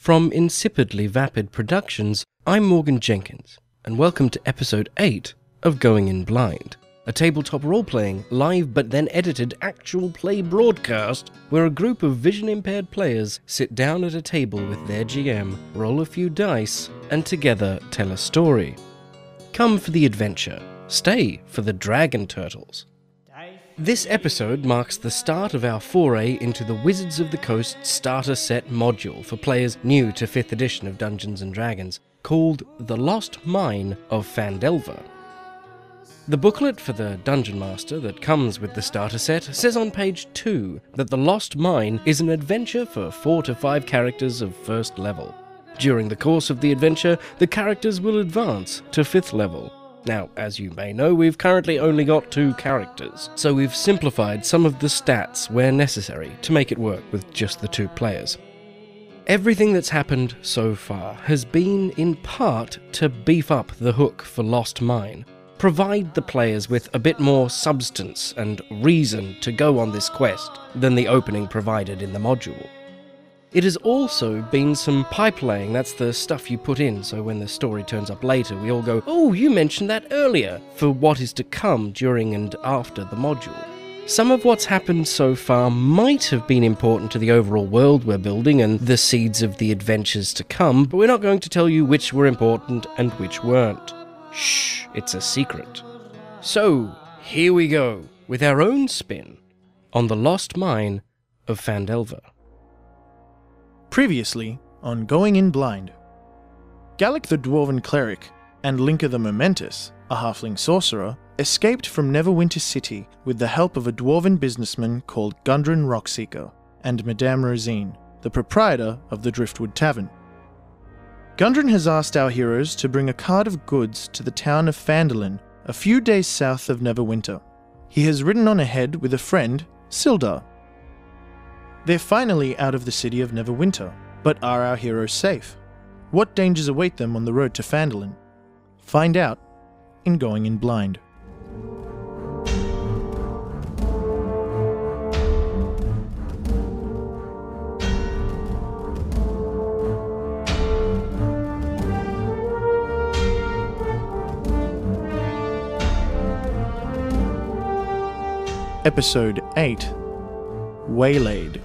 From Insipidly Vapid Productions, I'm Morgan Jenkins, and welcome to episode 8 of Going In Blind, a tabletop role-playing, live but then edited actual play broadcast where a group of vision-impaired players sit down at a table with their GM, roll a few dice, and together tell a story. Come for the adventure, stay for the dragon turtles. This episode marks the start of our foray into the Wizards of the Coast starter set module for players new to 5th edition of Dungeons & Dragons, called The Lost Mine of Phandalin. The booklet for the Dungeon Master that comes with the starter set says on page 2 that The Lost Mine is an adventure for 4 to 5 characters of 1st level. During the course of the adventure, the characters will advance to 5th level. Now, as you may know, we've currently only got 2 characters, so we've simplified some of the stats where necessary to make it work with just the 2 players. Everything that's happened so far has been in part to beef up the hook for Lost Mine, provide the players with a bit more substance and reason to go on this quest than the opening provided in the module. It has also been some pipe laying, that's the stuff you put in, so when the story turns up later we all go, "Oh, you mentioned that earlier," for what is to come during and after the module. Some of what's happened so far might have been important to the overall world we're building and the seeds of the adventures to come, but we're not going to tell you which were important and which weren't. Shh, it's a secret. So, here we go, with our own spin on the Lost Mine of Phandalin. Previously on Going In Blind. Gallic the Dwarven Cleric and Linka the Momentous, a halfling sorcerer, escaped from Neverwinter City with the help of a dwarven businessman called Gundren Rockseeker and Madame Rosine, the proprietor of the Driftwood Tavern. Gundren has asked our heroes to bring a cart of goods to the town of Phandalin, a few days south of Neverwinter. He has ridden on ahead with a friend, Sildar. They're finally out of the city of Neverwinter, but are our heroes safe? What dangers await them on the road to Phandalin? Find out in Going In Blind. Episode 8, Waylaid.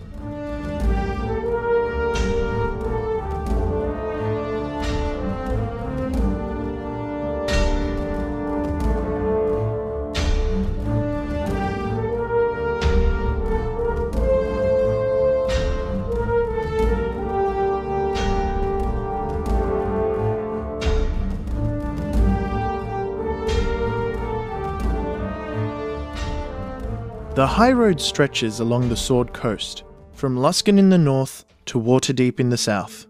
The high road stretches along the Sword Coast, from Luskan in the north to Waterdeep in the south.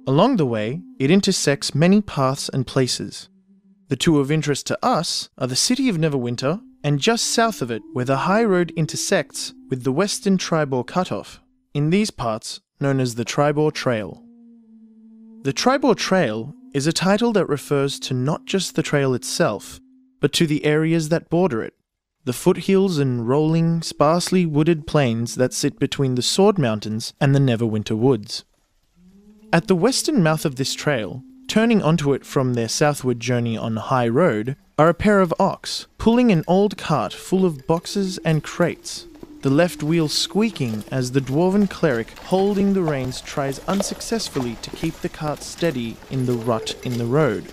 Along the way, it intersects many paths and places. The 2 of interest to us are the city of Neverwinter, and just south of it where the high road intersects with the western Tribor cutoff, in these parts known as the Tribor Trail. The Tribor Trail is a title that refers to not just the trail itself, but to the areas that border it. The foothills and rolling, sparsely wooded plains that sit between the Sword Mountains and the Neverwinter Woods. At the western mouth of this trail, turning onto it from their southward journey on High Road, are a pair of ox, pulling an old cart full of boxes and crates, the left wheel squeaking as the dwarven cleric holding the reins tries unsuccessfully to keep the cart steady in the rut in the road.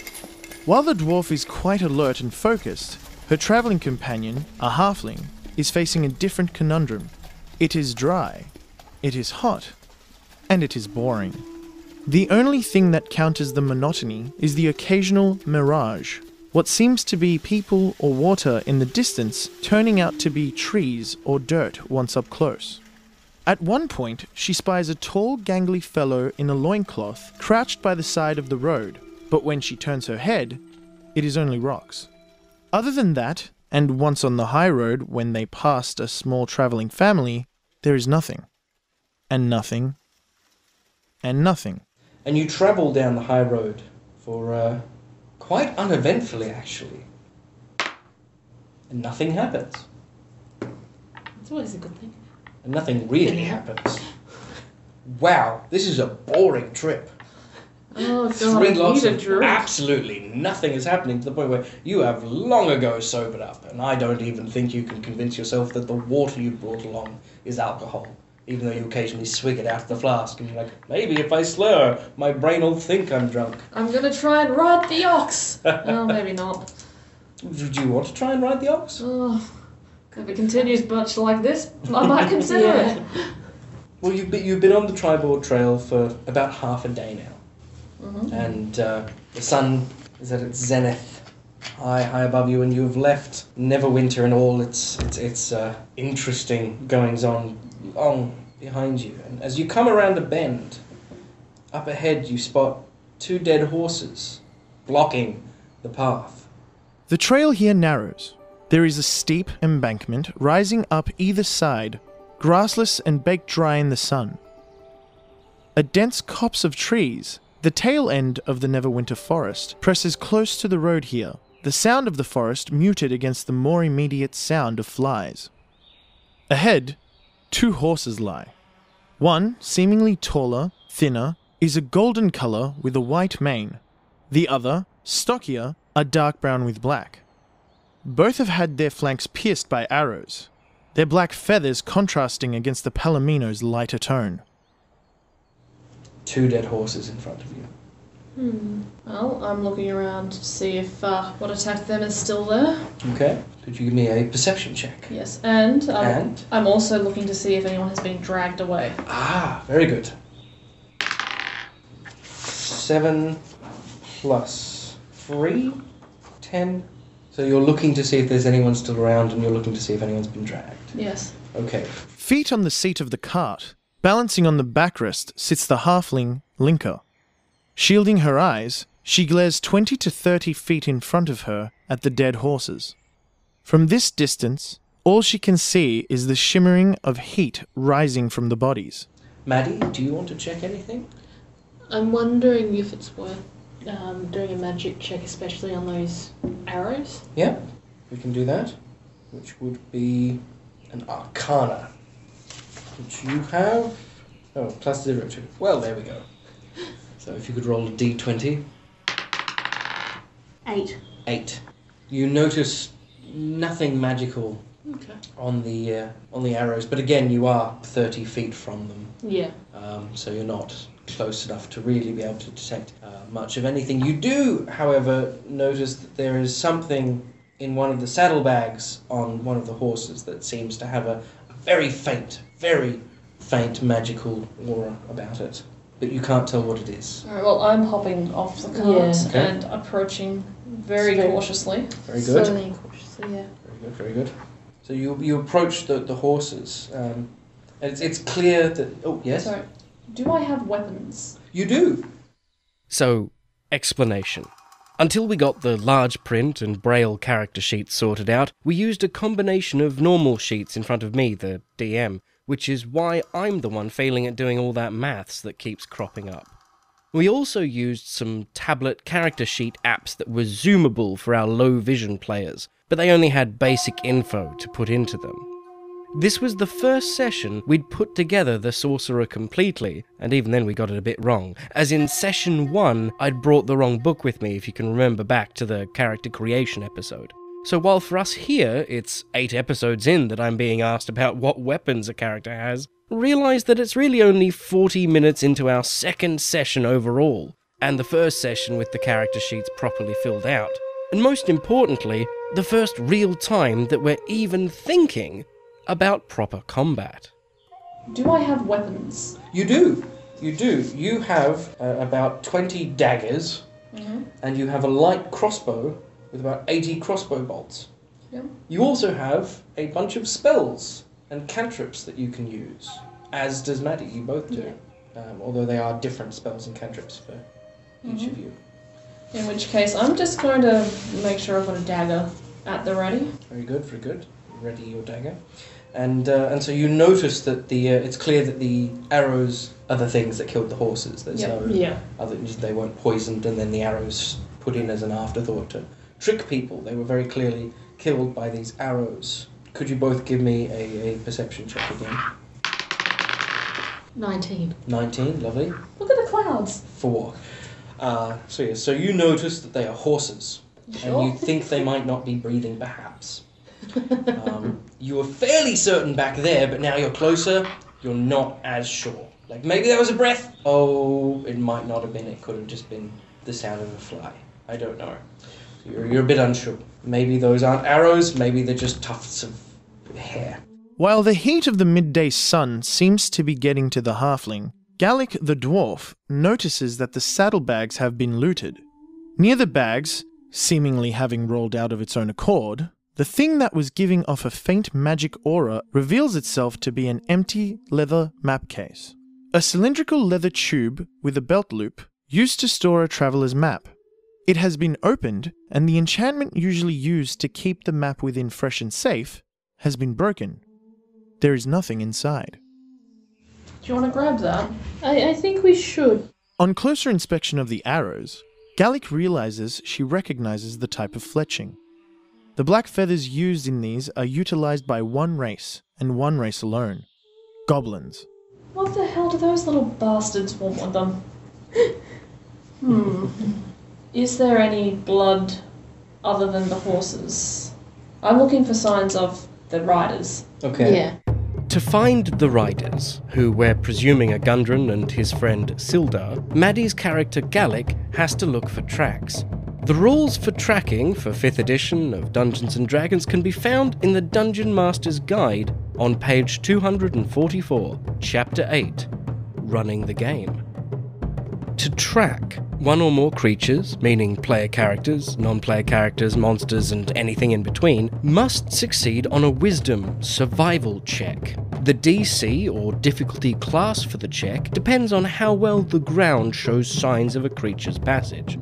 While the dwarf is quite alert and focused, her travelling companion, a halfling, is facing a different conundrum. It is dry, it is hot, and it is boring. The only thing that counters the monotony is the occasional mirage, what seems to be people or water in the distance turning out to be trees or dirt once up close. At one point, she spies a tall, gangly fellow in a loincloth crouched by the side of the road, but when she turns her head, it is only rocks. Other than that, and once on the high road when they passed a small travelling family, there is nothing. And nothing. And nothing. And you travel down the high road for quite uneventfully, actually. And nothing happens. It's always a good thing. And nothing really happens. Wow, this is a boring trip. Oh, God, 3 I lots need a of drink. absolutely nothing is happening to the point where you have long ago sobered up, and I don't even think you can convince yourself that the water you brought along is alcohol, even though you occasionally swig it out of the flask, and you're like, maybe if I slur, my brain will think I'm drunk. I'm gonna try and ride the ox. Oh, maybe not. Would you want to try and ride the ox? Oh, if it continues much like this, I might consider it. Well, you've been on the Triboard Trail for about half a day now. And the sun is at its zenith, high above you, and you have left Neverwinter and all its interesting goings-on long behind you. And as you come around a bend, up ahead you spot 2 dead horses blocking the path. The trail here narrows. There is a steep embankment rising up either side, grassless and baked dry in the sun. A dense copse of trees, the tail end of the Neverwinter forest, presses close to the road here, the sound of the forest muted against the more immediate sound of flies. Ahead, 2 horses lie. One, seemingly taller, thinner, is a golden colour with a white mane. The other, stockier, are dark brown with black. Both have had their flanks pierced by arrows, their black feathers contrasting against the Palomino's lighter tone. 2 dead horses in front of you. Well, I'm looking around to see if what attacked them is still there. Okay. Could you give me a perception check? Yes, and And? I'm also looking to see if anyone has been dragged away. Ah, very good. 7 plus 3, 10. So you're looking to see if there's anyone still around, and you're looking to see if anyone's been dragged. Yes. Okay. Feet on the seat of the cart, balancing on the backrest, sits the halfling Linka. Shielding her eyes, she glares 20 to 30 feet in front of her at the dead horses. From this distance, all she can see is the shimmering of heat rising from the bodies. Maddie, do you want to check anything? I'm wondering if it's worth doing a magic check, especially on those arrows. Yeah, we can do that. Which would be an Arcana. Which you have... Oh, plus 0 2. Well, there we go. So if you could roll a d20. 8. 8. You notice nothing magical Okay. on the arrows, but again, you are 30 feet from them. Yeah. So you're not close enough to really be able to detect much of anything. You do, however, notice that there is something in one of the saddlebags on one of the horses that seems to have a very faint magical aura about it. But you can't tell what it is. Alright, well, I'm hopping off the cart Yeah. Okay. and approaching very Very- cautiously. Very good. Slowly and cautiously, yeah. Very good, very good. So you approach the horses. And it's clear that... Oh, yes? Sorry, do I have weapons? You do. So, explanation. Until we got the large print and braille character sheets sorted out, we used a combination of normal sheets in front of me, the DM, which is why I'm the one failing at doing all that maths that keeps cropping up. We also used some tablet character sheet apps that were zoomable for our low vision players, but they only had basic info to put into them. This was the first session we'd put together the Sorcerer completely, and even then we got it a bit wrong, as in session 1 I'd brought the wrong book with me, if you can remember back to the character creation episode. So while for us here it's 8 episodes in that I'm being asked about what weapons a character has, realise that it's really only 40 minutes into our second session overall, and the first session with the character sheets properly filled out. And most importantly, the first real time that we're even thinking about proper combat. Do I have weapons? You do. You do. You have about 20 daggers, and you have a light crossbow with about 80 crossbow bolts. Yep. You also have a bunch of spells and cantrips that you can use, as does Maddie. You both do. Although they are different spells and cantrips for each of you. In which case, I'm just going to make sure I've got a dagger at the ready. Very good, very good. Ready your dagger. And so you notice that it's clear that the arrows are the things that killed the horses. There's Yep. no Yeah. other, they weren't poisoned and then the arrows put in as an afterthought to trick people. They were very clearly killed by these arrows. Could you both give me a perception check again? 19. 19, lovely. Look at the clouds. 4. So you notice that they are horses, Sure. and you think they might not be breathing, perhaps. You were fairly certain back there, but now you're closer, you're not as sure. Like, maybe that was a breath. Oh, it might not have been. It could have just been the sound of a fly. I don't know. You're a bit unsure. Maybe those aren't arrows, maybe they're just tufts of hair. While the heat of the midday sun seems to be getting to the halfling, Gallic the dwarf notices that the saddlebags have been looted. Near the bags, seemingly having rolled out of its own accord, the thing that was giving off a faint magic aura reveals itself to be an empty leather map case. A cylindrical leather tube with a belt loop used to store a traveller's map. It has been opened, and the enchantment usually used to keep the map within fresh and safe has been broken. There is nothing inside. Do you want to grab that? I think we should. On closer inspection of the arrows, Gallic realizes she recognizes the type of fletching. The black feathers used in these are utilized by one race, and one race alone. Goblins. What the hell do those little bastards want with them? Is there any blood other than the horses? I'm looking for signs of the riders. Okay. Yeah. To find the riders, who we're presuming are Gundren and his friend Sildar, Maddie's character Gallic has to look for tracks. The rules for tracking for 5th edition of Dungeons & Dragons can be found in the Dungeon Master's Guide on page 244, Chapter 8, Running the Game. To track, one or more creatures, meaning player characters, non-player characters, monsters, and anything in between, must succeed on a Wisdom survival check. The DC, or difficulty class for the check, depends on how well the ground shows signs of a creature's passage.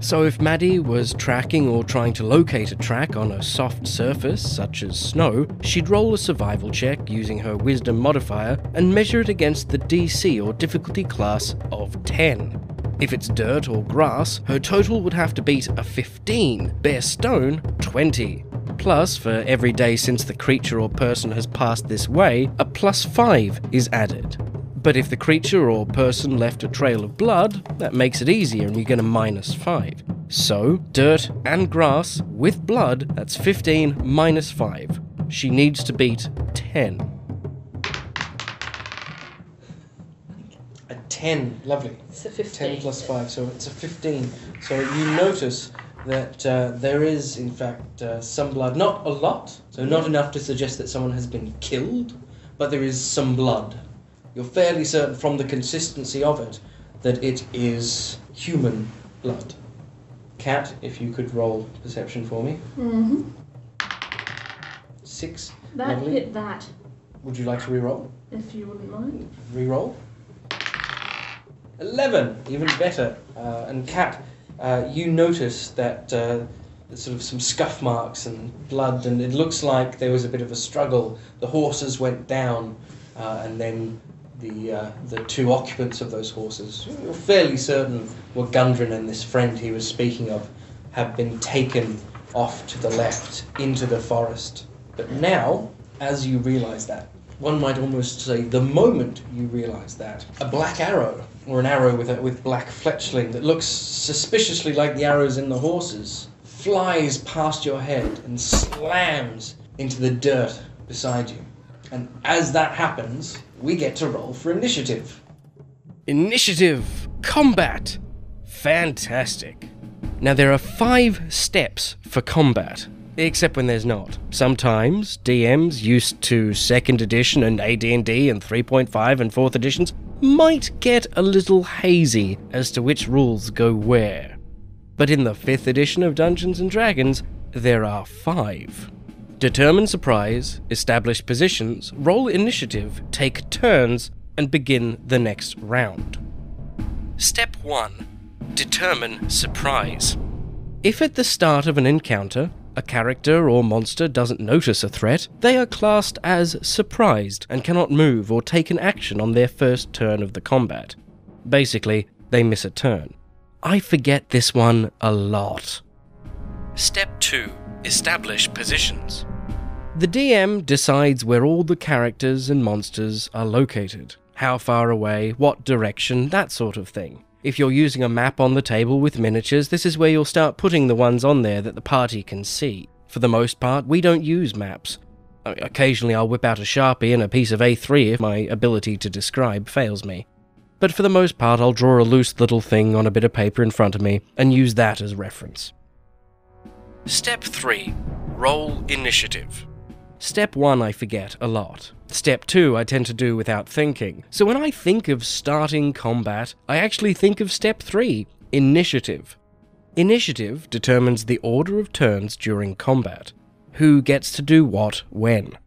So if Maddie was tracking or trying to locate a track on a soft surface, such as snow, she'd roll a survival check using her Wisdom modifier and measure it against the DC or difficulty class of 10. If it's dirt or grass, her total would have to beat a 15, bare stone 20. Plus, for every day since the creature or person has passed this way, a +5 is added. But if the creature or person left a trail of blood, that makes it easier and you get a -5. So, dirt and grass with blood, that's 15 minus 5. She needs to beat 10. A 10, lovely. It's a 15. 10 plus 5, so it's a 15. So you notice that there is, in fact, some blood. Not a lot, so not enough to suggest that someone has been killed, but there is some blood. You're fairly certain from the consistency of it that it is human blood. Cat, if you could roll perception for me. 6. That lovely. hit that, Would you like to re-roll? if you wouldn't mind. Re-roll. 11, even better. And Cat, you notice that there's sort of some scuff marks and blood, and it looks like there was a bit of a struggle. The horses went down, and then the two occupants of those horses, you're fairly certain were Gundren and this friend he was speaking of, have been taken off to the left into the forest. But now, as you realise that, one might almost say the moment you realise that, a black arrow, or an arrow with black fletchling that looks suspiciously like the arrows in the horses, flies past your head and slams into the dirt beside you. And as that happens, we get to roll for initiative. Initiative! Combat! Fantastic. Now there are 5 steps for combat, except when there's not. Sometimes DMs used to 2nd edition and AD&D and 3.5 and 4th editions might get a little hazy as to which rules go where. But in the 5th edition of Dungeons & Dragons, there are 5. Determine surprise, establish positions, roll initiative, take turns, and begin the next round. Step 1. Determine surprise. If at the start of an encounter, a character or monster doesn't notice a threat, they are classed as surprised and cannot move or take an action on their first turn of the combat. Basically, they miss a turn. I forget this one a lot. Step 2. Establish positions. The DM decides where all the characters and monsters are located, how far away, what direction, that sort of thing. If you're using a map on the table with miniatures, this is where you'll start putting the ones on there that the party can see. For the most part, we don't use maps. Occasionally I'll whip out a Sharpie and a piece of A3 if my ability to describe fails me. But for the most part, I'll draw a loose little thing on a bit of paper in front of me and use that as reference. Step 3. Roll initiative. Step 1 I forget a lot. Step 2 I tend to do without thinking. So when I think of starting combat, I actually think of Step 3, initiative. Initiative determines the order of turns during combat. Who gets to do what when.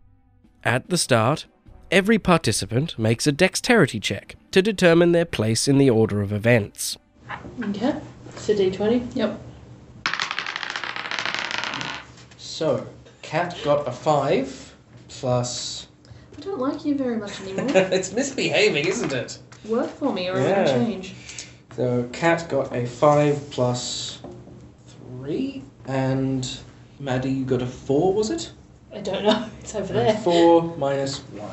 At the start, every participant makes a dexterity check to determine their place in the order of events. Okay. It's a D20. Yep. So, Cat got a 5 plus... I don't like you very much anymore. It's misbehaving, isn't it? Work for me or I'm Yeah. going to change. So, Cat got a 5 plus 3, and Maddie, you got a 4, was it? I don't know. It's over there. 4 minus 1.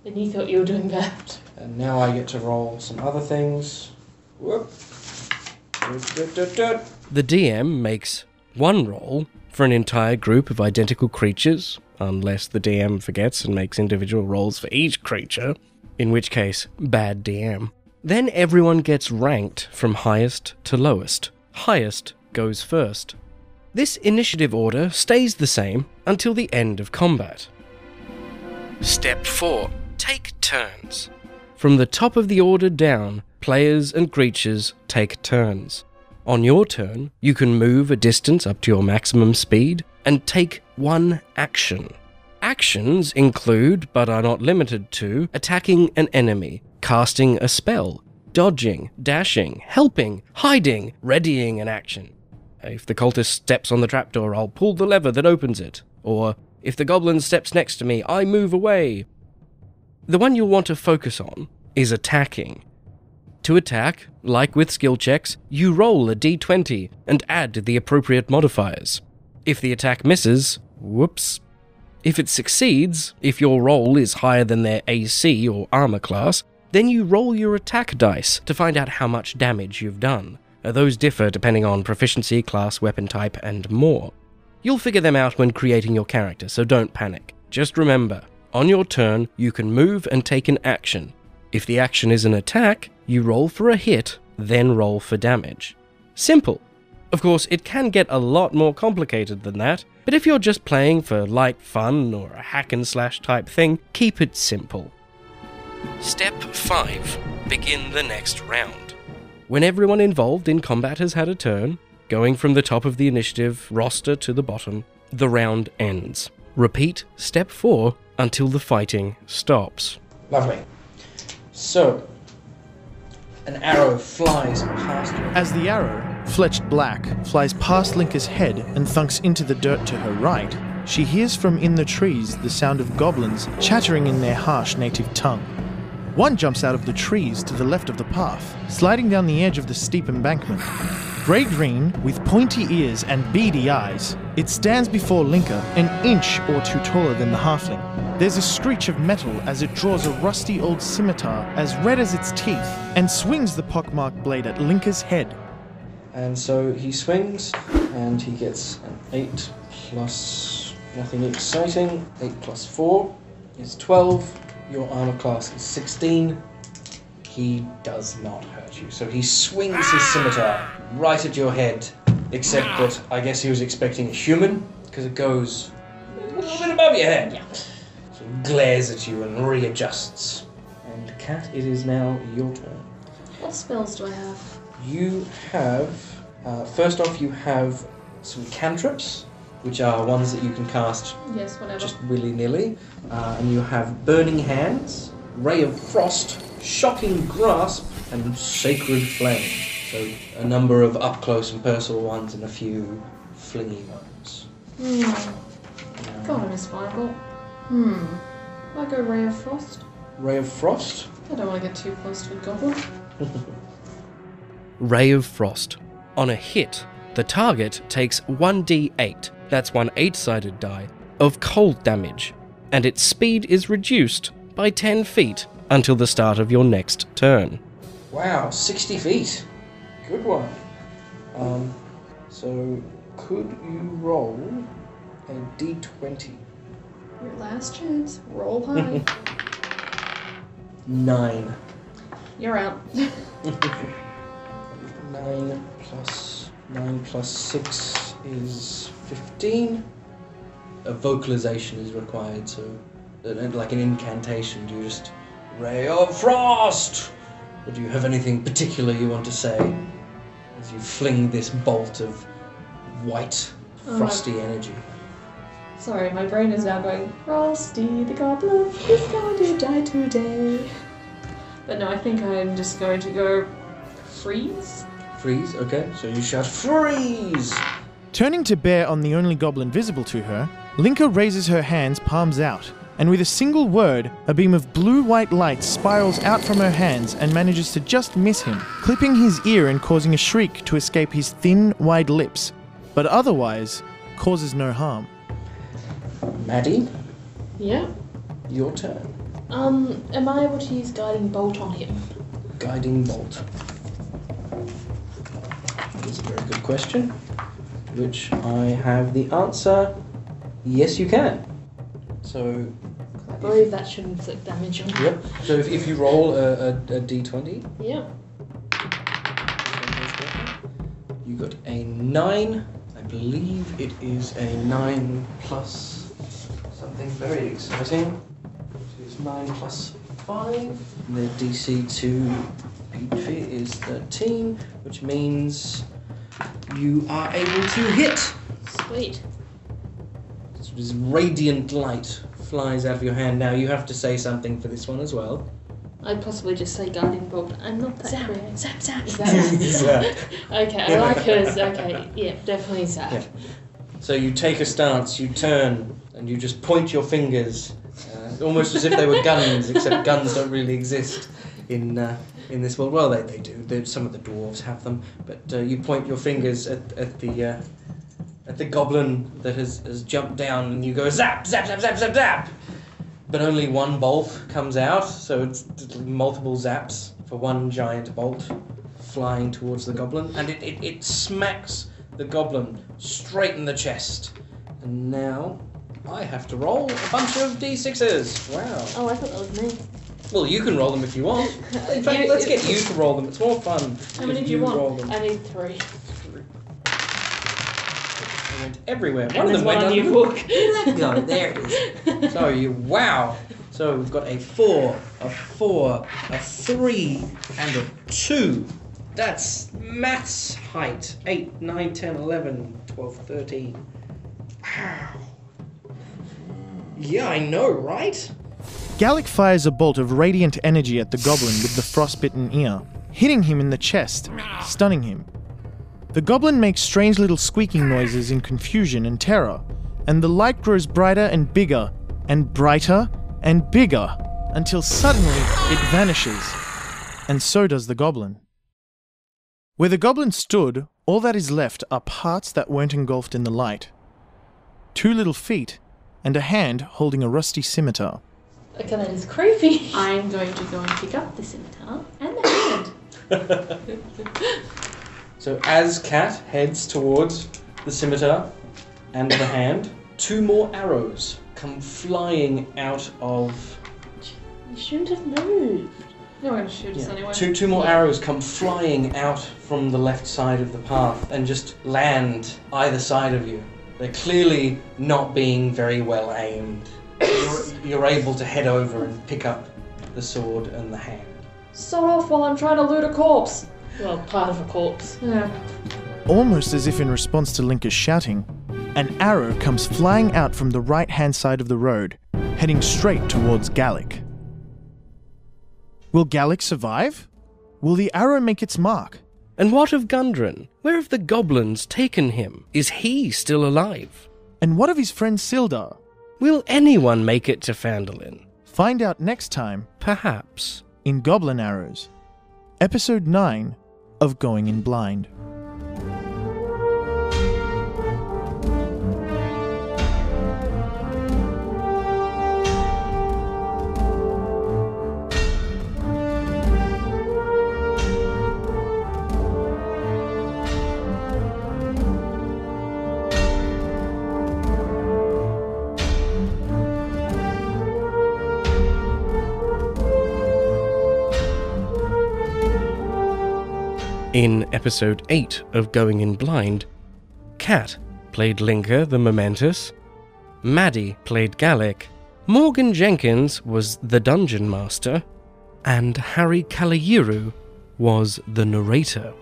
And you thought you were doing bad. And now I get to roll some other things. Whoop. The DM makes one roll for an entire group of identical creatures, unless the DM forgets and makes individual rolls for each creature, in which case, bad DM. Then everyone gets ranked from highest to lowest. Highest goes first. This initiative order stays the same until the end of combat. Step 4. Take turns. From the top of the order down, players and creatures take turns. On your turn, you can move a distance up to your maximum speed and take one action. Actions include, but are not limited to, attacking an enemy, casting a spell, dodging, dashing, helping, hiding, readying an action. If the cultist steps on the trapdoor, I'll pull the lever that opens it. Or, if the goblin steps next to me, I move away. The one you'll want to focus on is attacking. To attack, like with skill checks, you roll a d20 and add the appropriate modifiers. If the attack misses, whoops. If it succeeds, if your roll is higher than their AC or armor class, then you roll your attack dice to find out how much damage you've done. Those differ depending on proficiency, class, weapon type, and more. You'll figure them out when creating your character, so don't panic. Just remember, on your turn, you can move and take an action. If the action is an attack, you roll for a hit, then roll for damage. Simple. Of course, it can get a lot more complicated than that, but if you're just playing for light fun or a hack and slash type thing, keep it simple. Step 5. Begin the next round. When everyone involved in combat has had a turn, going from the top of the initiative roster to the bottom, the round ends. Repeat Step 4 until the fighting stops. Lovely. So, an arrow flies past you. As the arrow, fletched black, flies past Linka's head and thunks into the dirt to her right, she hears from in the trees the sound of goblins chattering in their harsh native tongue. One jumps out of the trees to the left of the path, sliding down the edge of the steep embankment. Grey-green, with pointy ears and beady eyes, it stands before Linka, an inch or two taller than the halfling. There's a screech of metal as it draws a rusty old scimitar as red as its teeth and swings the pockmarked blade at Linka's head. And so he swings, and he gets an 8 plus nothing exciting. 8 plus 4 is 12. Your armor class is 16. He does not hurt you. So he swings his scimitar right at your head, except that I guess he was expecting a human, because it goes a little bit above your head. So he glares at you and readjusts. And Cat, it is now your turn. What spells do I have? You have, first off, you have some cantrips, which are ones that you can cast Yes, whatever. just willy-nilly. And you have Burning Hands, Ray of Frost, Shocking Grasp, and Sacred Flame. So a number of up-close and personal ones and a few flingy ones. God, I miss Fireball. I go Ray of Frost. Ray of Frost? I don't want to get too close to a goblin. Ray of Frost. On a hit, the target takes 1d8, that's one 8-sided die, of cold damage, and its speed is reduced by 10 feet until the start of your next turn. Wow, 60 feet. Good one. So, could you roll a d20? Your last chance. Roll high. 9. You're out. 9 plus 6 is 15. A vocalization is required, so like an incantation. Do you just ray of frost, or do you have anything particular you want to say as you fling this bolt of white frosty energy? Sorry, my brain is now going, Frosty the Goblin is going to die today. But no, I think I'm just going to go freeze. Freeze, okay. So you shout, freeze! Turning to bear on the only goblin visible to her, Linka raises her hands, palms out, and with a single word, a beam of blue-white light spirals out from her hands and manages to just miss him, clipping his ear and causing a shriek to escape his thin, wide lips, but otherwise causes no harm. Maddie, Yeah. your turn. Am I able to use Guiding Bolt on him? Guiding bolt. That's a very good question, which I have the answer. Yes, you can. So, I believe that should inflict damage on him. yep. So if you roll a d20, Yeah. you got a 9. I believe it is a 9 plus something very exciting. It is 9 plus 5. The DC to beat is 13, which means you are able to hit. Sweet. So this radiant light flies out of your hand. Now you have to say something for this one as well. I'd possibly just say Guiding Bolt. I'm not that Zap, creative. zap, zap. Zap. Okay, I like hers. Okay, yeah, definitely Zap. Yeah. So you take a stance, you turn, and you just point your fingers, almost as if they were guns, except guns don't really exist in this world. Well, they do. Some of the dwarves have them, but you point your fingers at the goblin that has jumped down, and you go zap, zap, zap, zap, zap, zap. But only one bolt comes out, so it's multiple zaps for one giant bolt flying towards the goblin, and it smacks the goblin straight in the chest. And now I have to roll a bunch of d6s. Wow. Oh, I thought that was me. Well, you can roll them if you want. In fact, let's get you to roll them. It's more fun. How many if do you want? roll them. I need 3. They went everywhere. And there's one on your hook. No, there it is. So wow. So we've got a 4, a 4, a 3, and a 2. That's maths height. 8, 9, 10, 11, 12, 13. Wow. Yeah, I know, right? Gallic fires a bolt of radiant energy at the goblin with the frostbitten ear, hitting him in the chest, stunning him. The goblin makes strange little squeaking noises in confusion and terror, and the light grows brighter and bigger, and brighter and bigger, until suddenly it vanishes, and so does the goblin. Where the goblin stood, all that is left are parts that weren't engulfed in the light. 2 little feet, and a hand holding a rusty scimitar. Okay, that is creepy. I'm going to go and pick up the scimitar and the hand. So as Cat heads towards the scimitar and the hand, 2 more arrows come flying out of... You shouldn't have moved. You're going to shoot us anyway. Two more arrows come flying out from the left side of the path and just land either side of you. They're clearly not being very well aimed. You're able to head over and pick up the sword and the hand. Sod off while I'm trying to loot a corpse. Well, part of a corpse. Yeah. Almost as if in response to Linka's shouting, an arrow comes flying out from the right-hand side of the road, heading straight towards Gallic. Will Gallic survive? Will the arrow make its mark? And what of Gundren? Where have the goblins taken him? Is he still alive? And what of his friend Sildar? Will anyone make it to Phandalin? Find out next time Perhaps. in Goblin Arrows, Episode 9 of Going in Blind. In episode 8 of Going In Blind, Kat played Linka the Momentous, Maddie played Gallic, Morgan Jenkins was the Dungeon Master, and Harry Kalayiru was the narrator.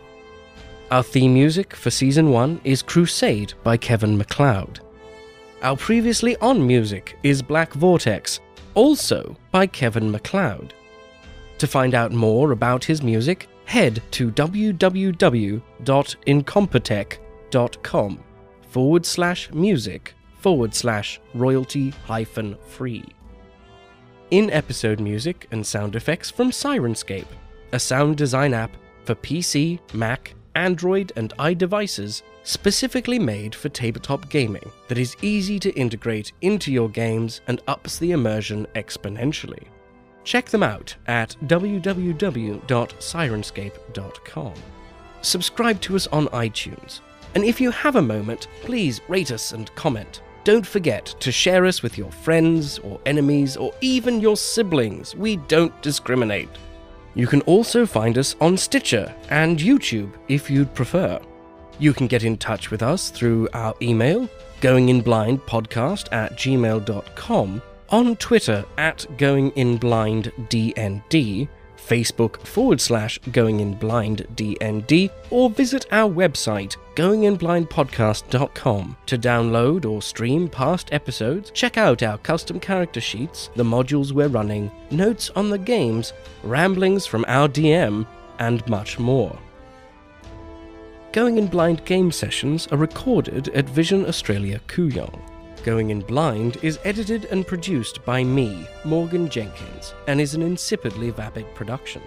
Our theme music for Season 1 is Crusade by Kevin MacLeod. Our previously on music is Black Vortex, also by Kevin MacLeod. To find out more about his music, head to www.incompetech.com/music/royalty-free. In-episode music and sound effects from Syrinscape, a sound design app for PC, Mac, Android, and iDevices specifically made for tabletop gaming that is easy to integrate into your games and ups the immersion exponentially. Check them out at www.syrinscape.com. Subscribe to us on iTunes, and if you have a moment, please rate us and comment. Don't forget to share us with your friends or enemies or even your siblings. We don't discriminate. You can also find us on Stitcher and YouTube if you'd prefer. You can get in touch with us through our email, goinginblindpodcast@gmail.com, on Twitter @goinginblinddnd, Facebook/goinginblinddnd, or visit our website, goinginblindpodcast.com, to download or stream past episodes, check out our custom character sheets, the modules we're running, notes on the games, ramblings from our DM, and much more. Going In Blind game sessions are recorded at Vision Australia Kooyong. Going In Blind is edited and produced by me, Morgan Jenkins, and is an insipidly vapid production.